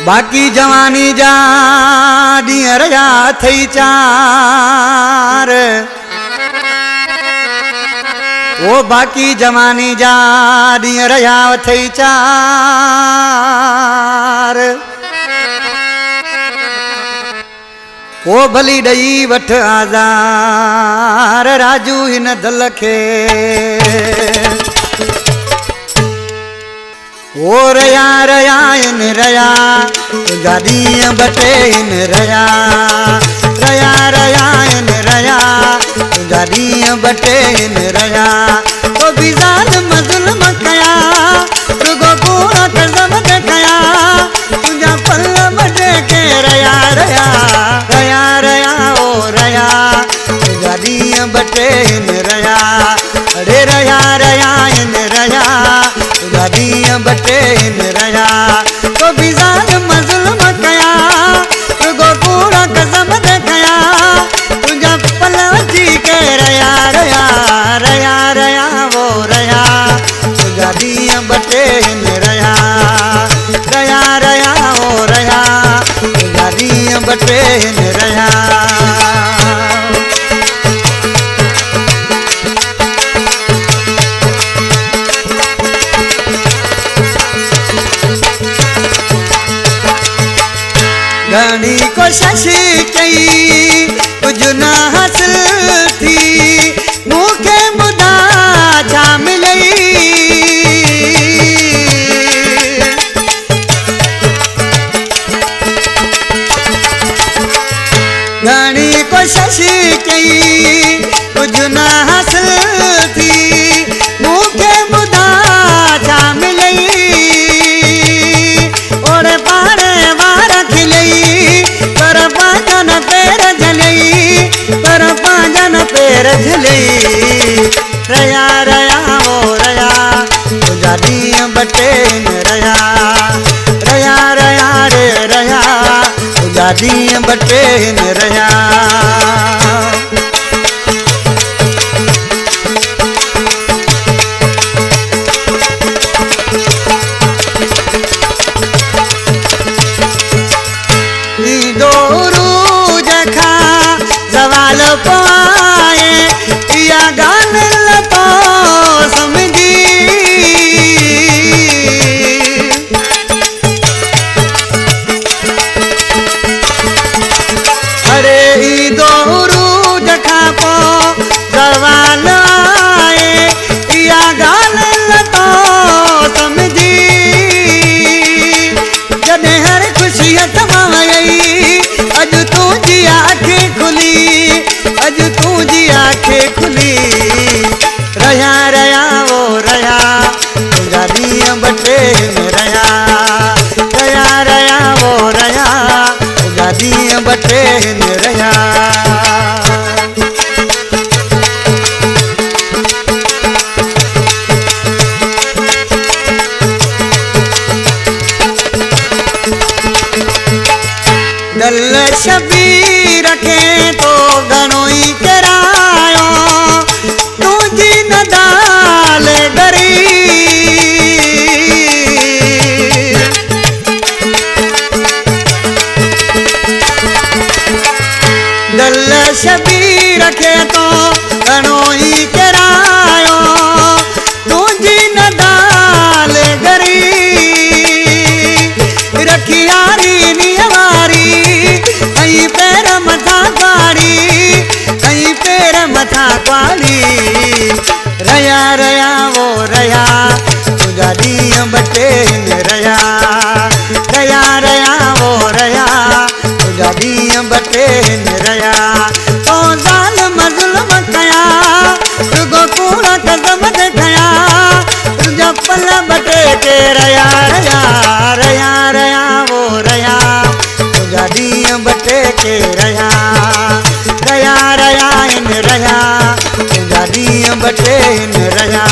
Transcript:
बाकी जवानी जा ॾींहं रहिया थई चार ओ बाकी जवानी जा ॾींहं रहिया थई चार ओ भली ॾई वठ आज़ार राजू हिन दल खे ओ रया रया इन रया तुझा ॾींहं बटे इन रया रया रया इन रया तुझा ॾींहं बटे इन रया तो भी ज़ालिम ज़ुल्म कया रुगो कूड़ा कर्ज़म कया तुझा पल बटे के रया रया रया रया ओ रया तुझा ॾींहं बटे इन रया अरे रया रया इन रया तुझा ॾींहं बटे इन रया तो भी ज़ालिम ज़ुल्म कया रुगो कूड़ा कर्ज़म कया तुझा पल अची के रया रया रया रया वो रया तुझा ॾींहं बटे इन रया रया रया ओ रया तुझा ॾींहं बटे इन रया घणी कोशिश कई कुछ न हासिल थी मूंखे ॿुधा छा मिलई घणी कोशिश कई कुछ न हासिल थी मूंखे ॿुधा छा मिलई ओड़े पाड़े वार खिलई पर पांजन पैर झलई पर पांजन पैर झलई रया रया ओ रया तुझा ॾींहं बटे इन रया रया रया रे रया तुझा ॾींहं बटे इन रया सवाल पाए या गान लतो समझी अरे ई दोरू जखा पो सवाल आए या गान लतो समझी जॾहिं हर खुशी तमाई अज तुझी आंखें खुली अज तुझी आंखें खुली रया रया ओ रया तुझा ॾींहं बटे इन रया रया रया ओ रया तुझा ॾींहं बटे इन रया दल शबीर खे तो घणो ई किरायो तुंहिंजी न दाल गरी दल शबीर खे तो घणो ई किरायो तुंहिंजी न दाल गरी रखी यारी नियवारी कहीं पैर मथा क्वाड़ी कहीं पैर मथा क्वाड़ी रया रया वो रया तुझा ॾींहं बटे इन रया रया रया वो रया तुझा ॾींहं बटे इन रया तो ज़ालिम ज़ुल्म कया रुगो कूड़ा कर्ज़म कया तुझा पल बटे के रया रया रया रया वो रया तुझा ॾींहं बटे के रया रया रया इन रया तुझा ॾींहं बटे इन रया